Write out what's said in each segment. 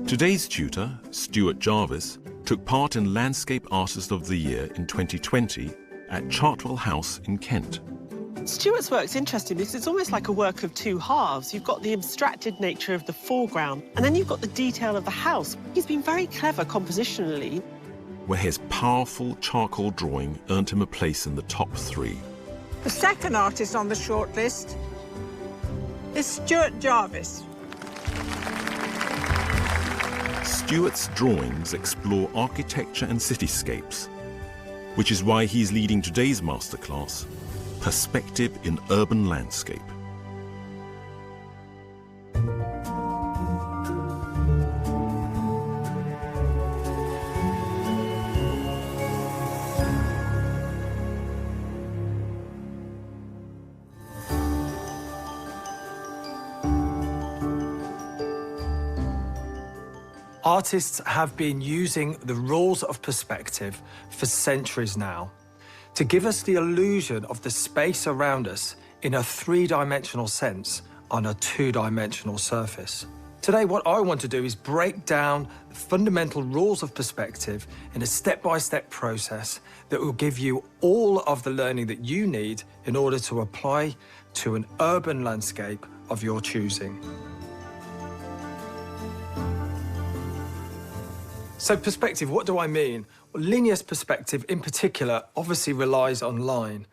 Today's tutor, Stuart Jarvis, took part in Landscape Artist of the Year in 2020 at Chartwell House in Kent. Stuart's work's interesting because it's almost like a work of two halves. You've got the abstracted nature of the foreground, and then you've got the detail of the house. He's been very clever compositionally. Where his powerful charcoal drawing earned him a place in the top 3. The second artist on the shortlist is Stuart Jarvis. Stuart's drawings explore architecture and cityscapes, which is why he's leading today's masterclass, Perspective in Urban Landscape. Artists have been using the rules of perspective for centuries now to give us the illusion of the space around us in a 3-dimensional sense on a 2-dimensional surface. Today, what I want to do is break down the fundamental rules of perspective in a step-by-step process that will give you all of the learning that you need in order to apply to an urban landscape of your choosing. So perspective, what do I mean? Well, linear perspective in particular obviously relies on line.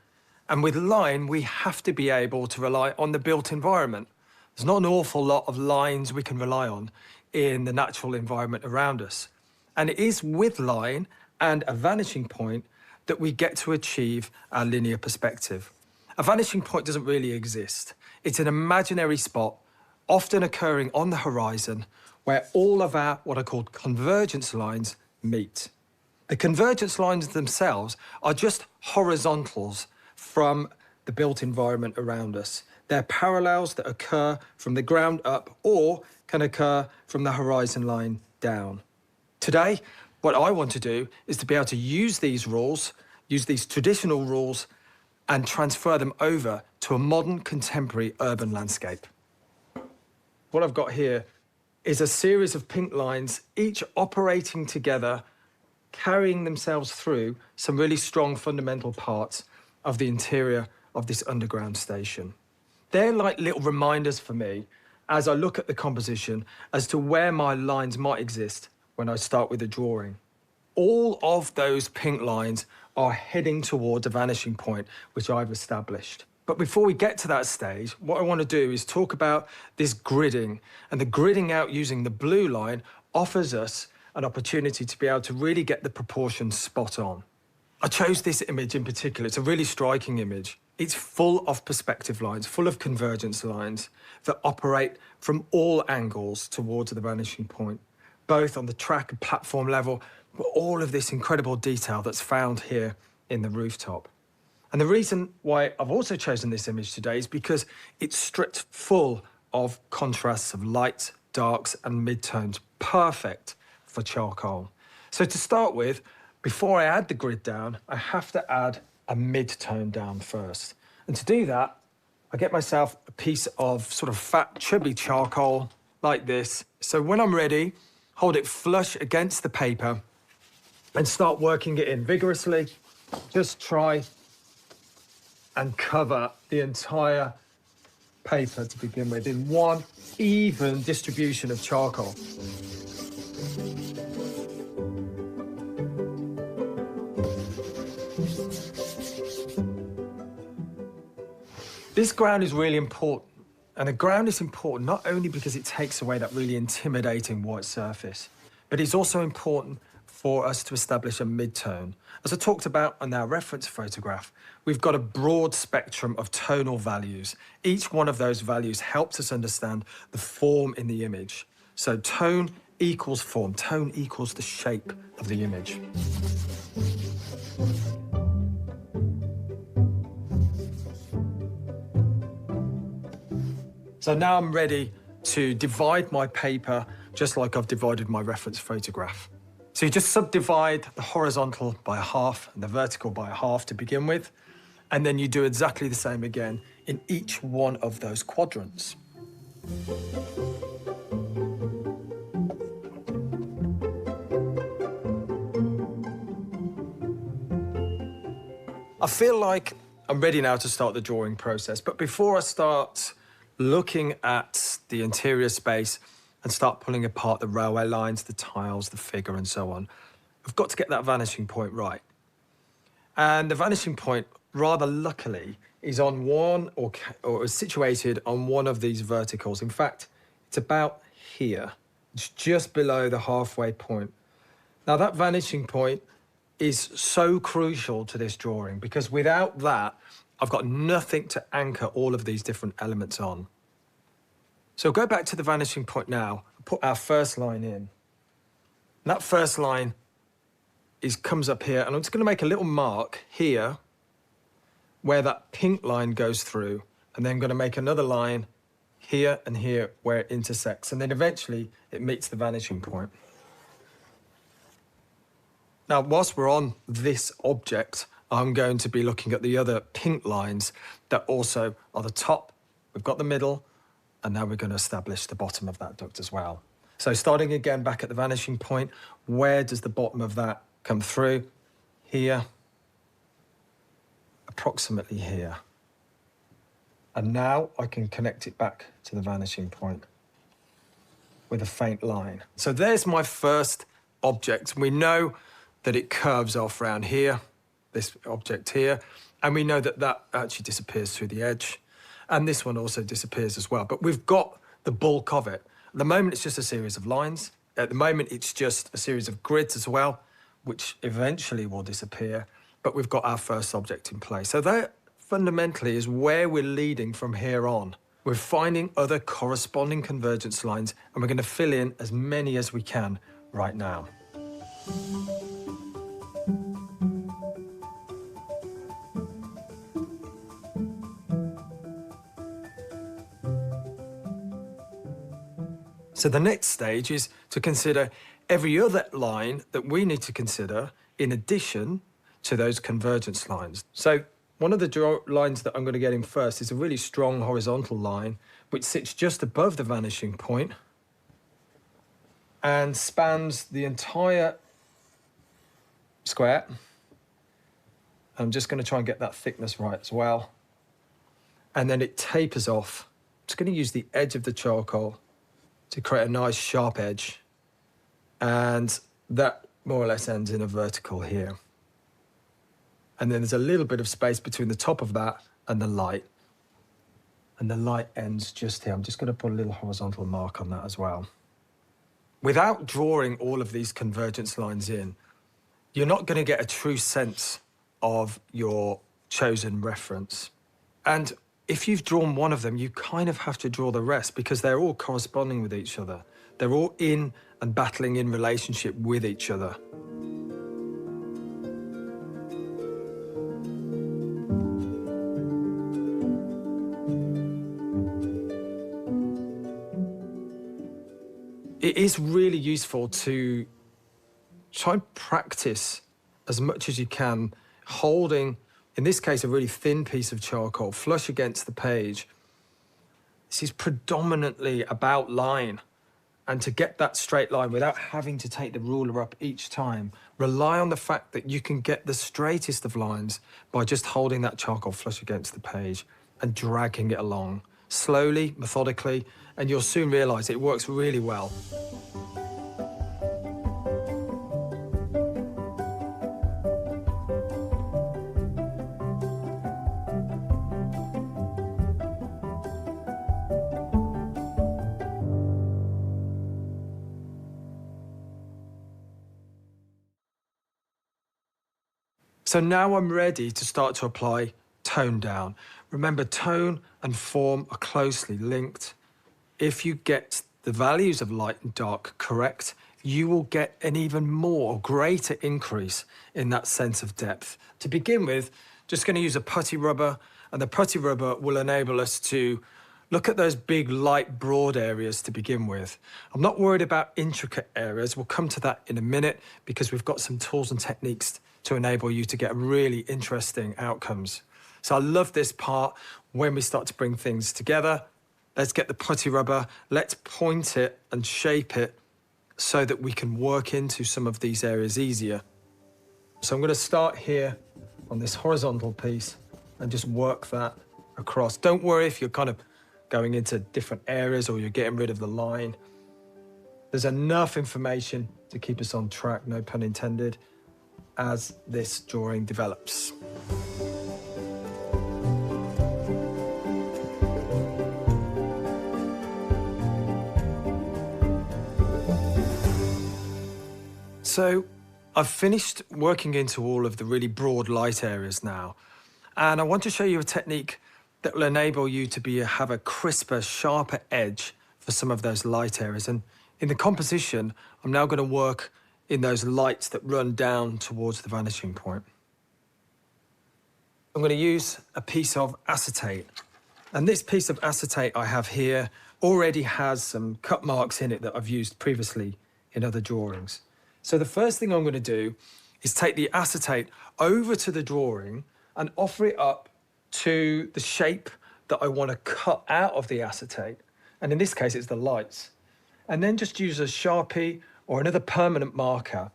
And with line, we have to be able to rely on the built environment. There's not an awful lot of lines we can rely on in the natural environment around us. And it is with line and a vanishing point that we get to achieve our linear perspective. A vanishing point doesn't really exist. It's an imaginary spot, often occurring on the horizon, where all of our, what are called convergence lines, meet. The convergence lines themselves are just horizontals from the built environment around us. They're parallels that occur from the ground up or can occur from the horizon line down. Today, what I want to do is to be able to use these rules, use these traditional rules, and transfer them over to a modern, contemporary urban landscape. What I've got here is a series of pink lines, each operating together, carrying themselves through some really strong fundamental parts of the interior of this underground station. They're like little reminders for me as I look at the composition as to where my lines might exist when I start with a drawing. All of those pink lines are heading towards a vanishing point, which I've established. But before we get to that stage, what I want to do is talk about this gridding. And the gridding out using the blue line offers us an opportunity to be able to really get the proportions spot on. I chose this image in particular. It's a really striking image. It's full of perspective lines, full of convergence lines that operate from all angles towards the vanishing point, both on the track and platform level, but all of this incredible detail that's found here in the rooftop. And the reason why I've also chosen this image today is because it's stripped full of contrasts of lights, darks, and midtones, perfect for charcoal. So to start with, before I add the grid down, I have to add a mid-tone down first. And to do that, I get myself a piece of sort of fat, chubby charcoal like this. So when I'm ready, hold it flush against the paper and start working it in vigorously. Just try and cover the entire paper to begin with in one even distribution of charcoal. This ground is really important, and the ground is important not only because it takes away that really intimidating white surface, but it's also important for us to establish a mid-tone. As I talked about on our reference photograph, we've got a broad spectrum of tonal values. Each one of those values helps us understand the form in the image. So tone equals form, tone equals the shape of the image. So now I'm ready to divide my paper just like I've divided my reference photograph. So you just subdivide the horizontal by a half and the vertical by a half to begin with. And then you do exactly the same again in each one of those quadrants. I feel like I'm ready now to start the drawing process, but before I start looking at the interior space and start pulling apart the railway lines, the tiles, the figure and so on, I've got to get that vanishing point right. And the vanishing point, rather luckily, is on one or is situated on one of these verticals. In fact, it's about here. It's just below the halfway point. Now that vanishing point is so crucial to this drawing because without that, I've got nothing to anchor all of these different elements on. So go back to the vanishing point now, put our first line in. And that first line comes up here, and I'm just going to make a little mark here where that pink line goes through, and then I'm going to make another line here and here where it intersects, and then eventually it meets the vanishing point. Now, whilst we're on this object, I'm going to be looking at the other pink lines that also are the top. We've got the middle, and now we're going to establish the bottom of that duct as well. So starting again back at the vanishing point, where does the bottom of that come through? Here, approximately here. And now I can connect it back to the vanishing point with a faint line. So there's my first object. We know that it curves off around here, this object here, and we know that that actually disappears through the edge. And this one also disappears as well. But we've got the bulk of it. At the moment, it's just a series of lines. At the moment, it's just a series of grids as well, which eventually will disappear. But we've got our first object in place. So that fundamentally is where we're leading from here on. We're finding other corresponding convergence lines, and we're going to fill in as many as we can right now. So the next stage is to consider every other line that we need to consider in addition to those convergence lines. So one of the lines that I'm going to get in first is a really strong horizontal line which sits just above the vanishing point and spans the entire square. I'm just going to try and get that thickness right as well. And then it tapers off. I'm just going to use the edge of the charcoal to create a nice sharp edge. And that more or less ends in a vertical here. And then there's a little bit of space between the top of that and the light. And the light ends just here. I'm just going to put a little horizontal mark on that as well. Without drawing all of these convergence lines in, you're not going to get a true sense of your chosen reference. And if you've drawn one of them, you kind of have to draw the rest because they're all corresponding with each other. They're all in and battling in relationship with each other. It is really useful to try and practice as much as you can holding, in this case, a really thin piece of charcoal flush against the page. This is predominantly about line. And to get that straight line without having to take the ruler up each time, rely on the fact that you can get the straightest of lines by just holding that charcoal flush against the page and dragging it along, slowly, methodically, and you'll soon realise it works really well. So now I'm ready to start to apply tone down. Remember, tone and form are closely linked. If you get the values of light and dark correct, you will get an even more, greater increase in that sense of depth. To begin with, just going to use a putty rubber, and the putty rubber will enable us to look at those big, light, broad areas to begin with. I'm not worried about intricate areas. We'll come to that in a minute because we've got some tools and techniques to enable you to get really interesting outcomes. So I love this part when we start to bring things together. Let's get the putty rubber, let's point it and shape it so that we can work into some of these areas easier. So I'm going to start here on this horizontal piece and just work that across. Don't worry if you're kind of going into different areas or you're getting rid of the line. There's enough information to keep us on track, no pun intended, as this drawing develops. So I've finished working into all of the really broad light areas now, and I want to show you a technique that will enable you to have a crisper, sharper edge for some of those light areas. And in the composition, I'm now going to work in those lights that run down towards the vanishing point. I'm going to use a piece of acetate, and this piece of acetate I have here already has some cut marks in it that I've used previously in other drawings. So the first thing I'm going to do is take the acetate over to the drawing and offer it up to the shape that I want to cut out of the acetate. And in this case, it's the lights. And then just use a Sharpie or another permanent marker.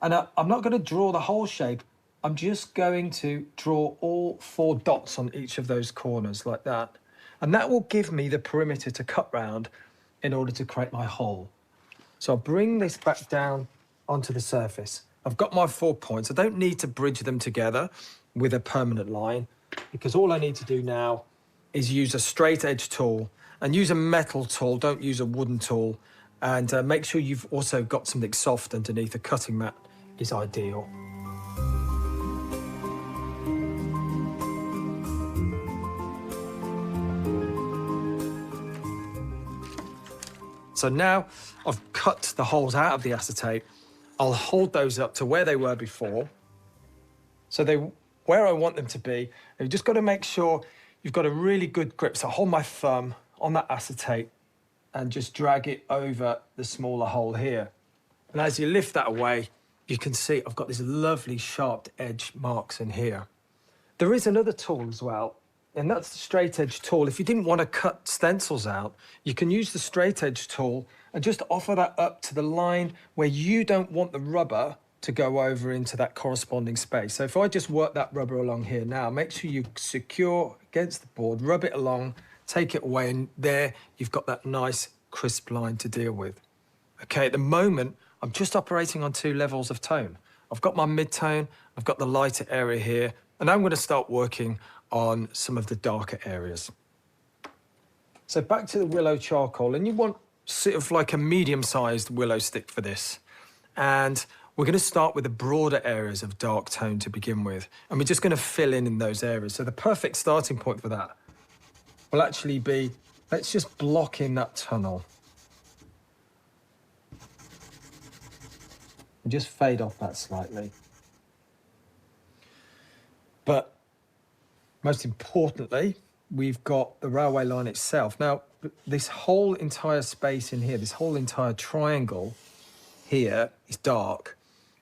And I'm not going to draw the whole shape. I'm just going to draw all 4 dots on each of those corners like that. And that will give me the perimeter to cut round in order to create my hole. So I'll bring this back down onto the surface. I've got my 4 points. I don't need to bridge them together with a permanent line, because all I need to do now is use a straight edge tool and use a metal tool. Don't use a wooden tool. And make sure you've also got something soft underneath. A cutting mat is ideal. So now I've cut the holes out of the acetate. I'll hold those up to where they were before. So where I want them to be, you've just got to make sure you've got a really good grip. So hold my thumb on that acetate and just drag it over the smaller hole here. And as you lift that away, you can see I've got these lovely sharp edge marks in here. There is another tool as well, and that's the straight edge tool. If you didn't want to cut stencils out, you can use the straight edge tool and just offer that up to the line where you don't want the rubber to go over into that corresponding space. So if I just work that rubber along here now, make sure you secure against the board, rub it along, take it away, and there you've got that nice crisp line to deal with. Okay, at the moment, I'm just operating on 2 levels of tone. I've got my mid-tone, I've got the lighter area here, and I'm going to start working on some of the darker areas. So back to the willow charcoal, and you want sort of like a medium-sized willow stick for this. And we're going to start with the broader areas of dark tone to begin with, and we're just going to fill in those areas. So the perfect starting point for that will actually be, let's just block in that tunnel. And just fade off that slightly. But most importantly, we've got the railway line itself. Now, this whole entire space in here, this whole entire triangle here is dark.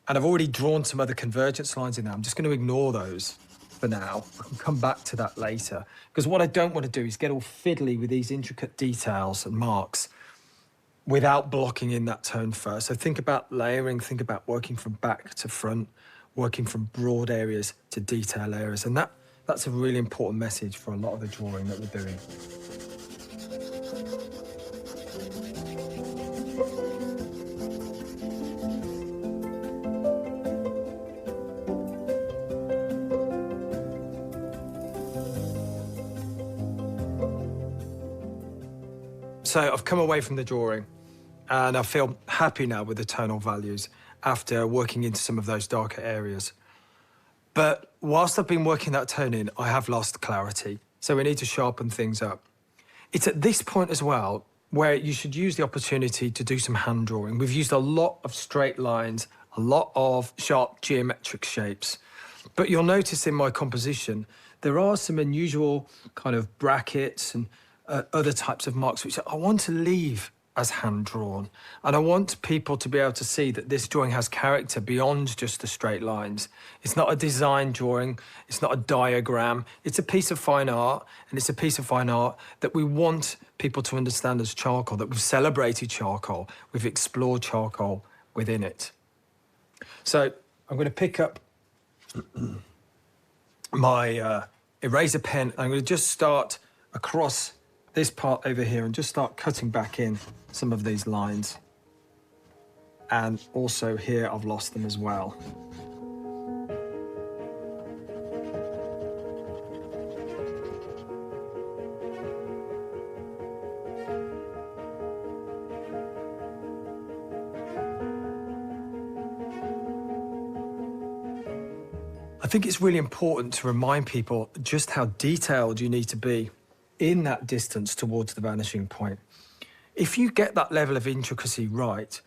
And I've already drawn some other convergence lines in there. I'm just going to ignore those for now. I can come back to that later. Because what I don't want to do is get all fiddly with these intricate details and marks without blocking in that tone first. So think about layering, think about working from back to front, working from broad areas to detail areas. And that's a really important message for a lot of the drawing that we're doing. So I've come away from the drawing and I feel happy now with the tonal values after working into some of those darker areas. But whilst I've been working that tone in, I have lost clarity. So we need to sharpen things up. It's at this point as well where you should use the opportunity to do some hand drawing. We've used a lot of straight lines, a lot of sharp geometric shapes. But you'll notice in my composition, there are some unusual kind of brackets and other types of marks, which I want to leave as hand-drawn. And I want people to be able to see that this drawing has character beyond just the straight lines. It's not a design drawing, it's not a diagram, it's a piece of fine art, and it's a piece of fine art that we want people to understand as charcoal, that we've celebrated charcoal, we've explored charcoal within it. So I'm going to pick up my eraser pen. I'm going to just start across this part over here and just start cutting back in some of these lines. And also here, I've lost them as well. I think it's really important to remind people just how detailed you need to be in that distance towards the vanishing point. If you get that level of intricacy right,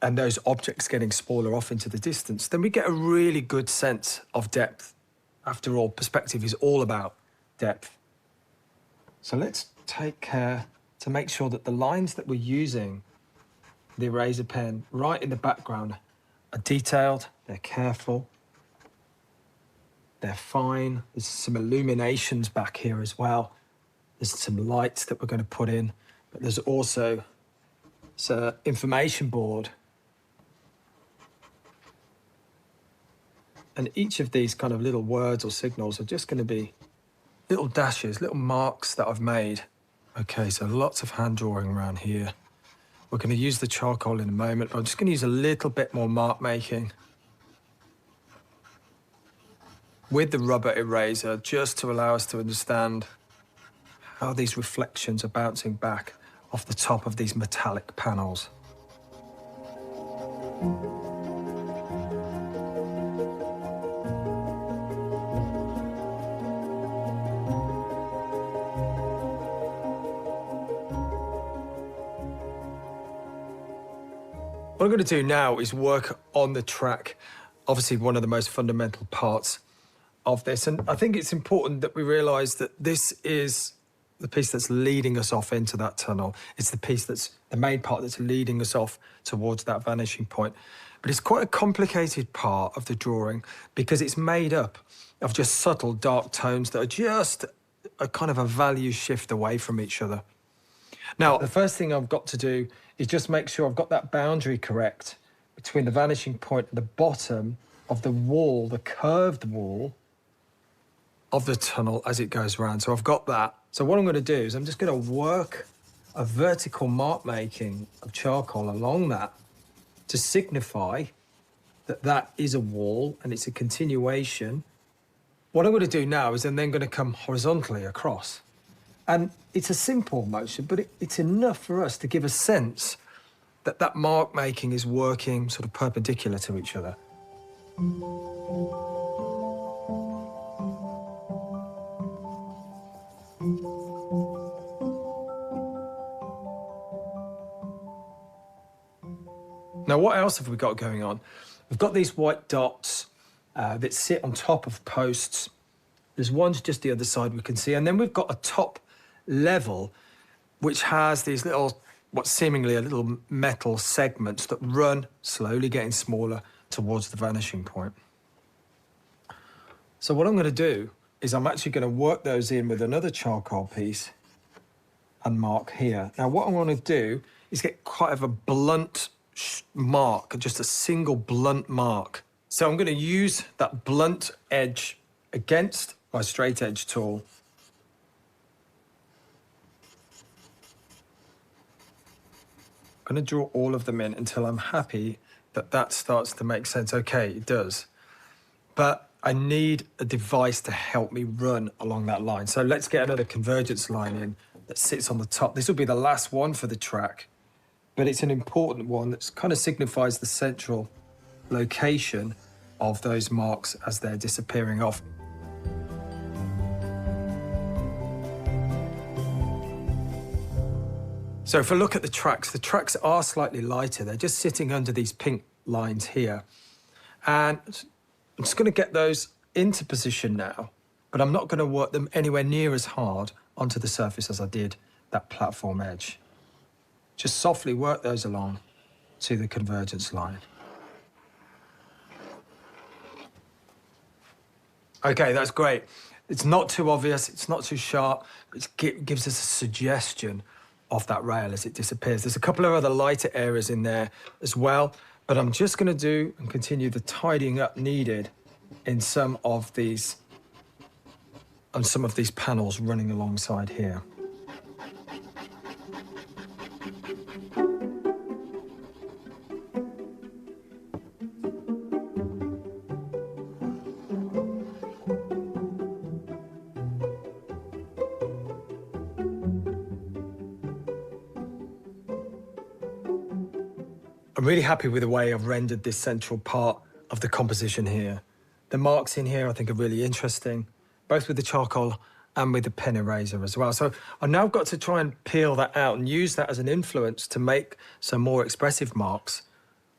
and those objects getting smaller off into the distance, then we get a really good sense of depth. After all, perspective is all about depth. So let's take care to make sure that the lines that we're using, the eraser pen, right in the background, are detailed, they're careful, they're fine. There's some illuminations back here as well. There's some lights that we're going to put in, but there's also an information board. And each of these kind of little words or signals are just going to be little dashes, little marks that I've made. Okay, so lots of hand drawing around here. We're going to use the charcoal in a moment, but I'm just going to use a little bit more mark making with the rubber eraser, just to allow us to understand how these reflections are bouncing back off the top of these metallic panels. What I'm going to do now is work on the track, obviously one of the most fundamental parts of this. And I think it's important that we realise that this is the piece that's leading us off into that tunnel. It's the piece that's the main part that's leading us off towards that vanishing point. But it's quite a complicated part of the drawing because it's made up of just subtle dark tones that are just a kind of a value shift away from each other. Now, the first thing I've got to do is just make sure I've got that boundary correct between the vanishing point and the bottom of the wall, the curved wall of the tunnel as it goes around. So I've got that. So what I'm going to do is I'm just going to work a vertical mark making of charcoal along that to signify that that is a wall and it's a continuation. What I'm going to do now is I'm then going to come horizontally across. And it's a simple motion, but it's enough for us to give a sense that that mark making is working sort of perpendicular to each other. Now, what else have we got going on? We've got these white dots that sit on top of posts. There's one just the other side we can see. And then we've got a top level, which has these little, what's seemingly a little metal segments that run, slowly getting smaller towards the vanishing point. So what I'm going to do is I'm actually going to work those in with another charcoal piece and mark here. Now, what I want to do is get quite a blunt mark, just a single blunt mark. So I'm going to use that blunt edge against my straight edge tool. I'm going to draw all of them in until I'm happy that that starts to make sense. Okay, it does. But I need a device to help me run along that line. So let's get another convergence line in that sits on the top. This will be the last one for the track, but it's an important one that kind of signifies the central location of those marks as they're disappearing off. So if I look at the tracks are slightly lighter. They're just sitting under these pink lines here. And I'm just going to get those into position now, but I'm not going to work them anywhere near as hard onto the surface as I did that platform edge. Just softly work those along to the convergence line. Okay, that's great. It's not too obvious, it's not too sharp, it gives us a suggestion of that rail as it disappears. There's a couple of other lighter areas in there as well, but I'm just going to do and continue the tidying up needed in some of these panels running alongside here. I'm really happy with the way I've rendered this central part of the composition here. The marks in here I think are really interesting, both with the charcoal and with the pen eraser as well. So I've now got to try and peel that out and use that as an influence to make some more expressive marks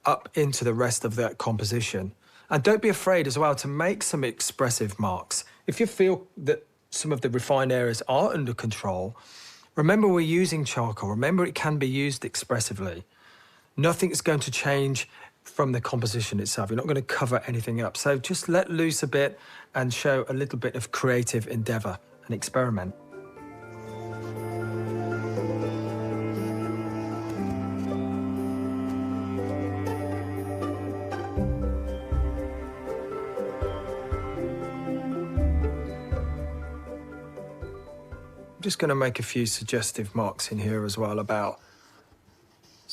up into the rest of that composition. And don't be afraid as well to make some expressive marks. If you feel that some of the refined areas are under control, remember we're using charcoal. Remember it can be used expressively. Nothing's going to change from the composition itself. You're not going to cover anything up. So just let loose a bit and show a little bit of creative endeavour and experiment. I'm just going to make a few suggestive marks in here as well about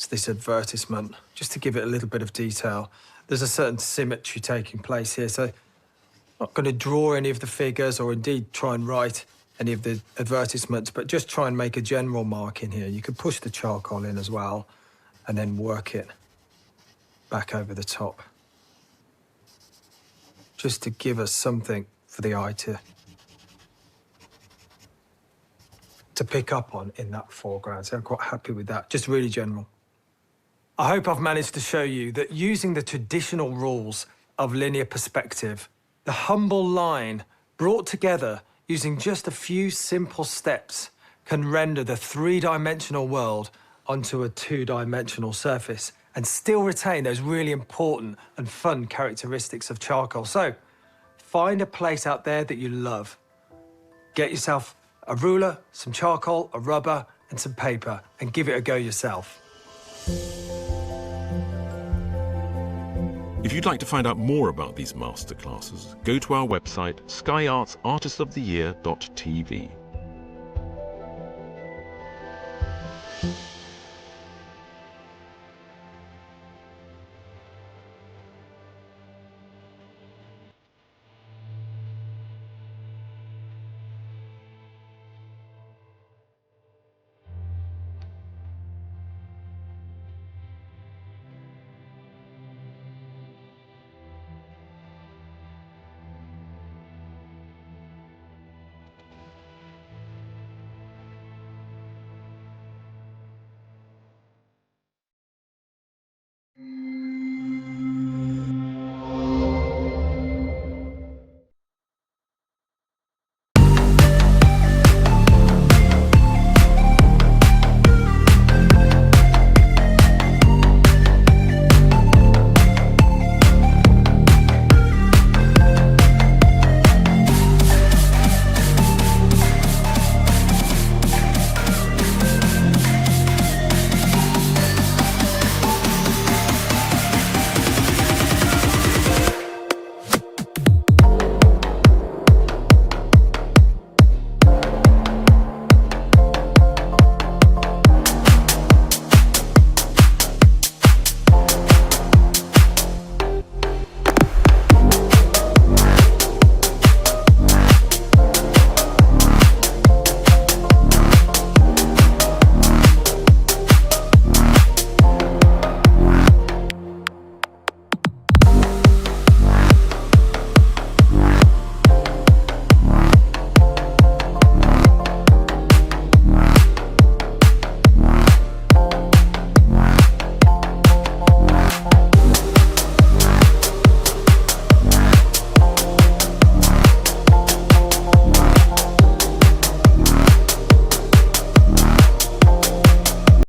this advertisement, just to give it a little bit of detail. There's a certain symmetry taking place here, so I'm not going to draw any of the figures or indeed try and write any of the advertisements, but just try and make a general mark in here. You could push the charcoal in as well and then work it back over the top, just to give us something for the eye to pick up on in that foreground. So I'm quite happy with that, just really general. I hope I've managed to show you that using the traditional rules of linear perspective, the humble line brought together using just a few simple steps can render the three-dimensional world onto a two-dimensional surface and still retain those really important and fun characteristics of charcoal. So find a place out there that you love. Get yourself a ruler, some charcoal, a rubber, and some paper, and give it a go yourself. If you'd like to find out more about these masterclasses, go to our website skyartsartistoftheyear.tv.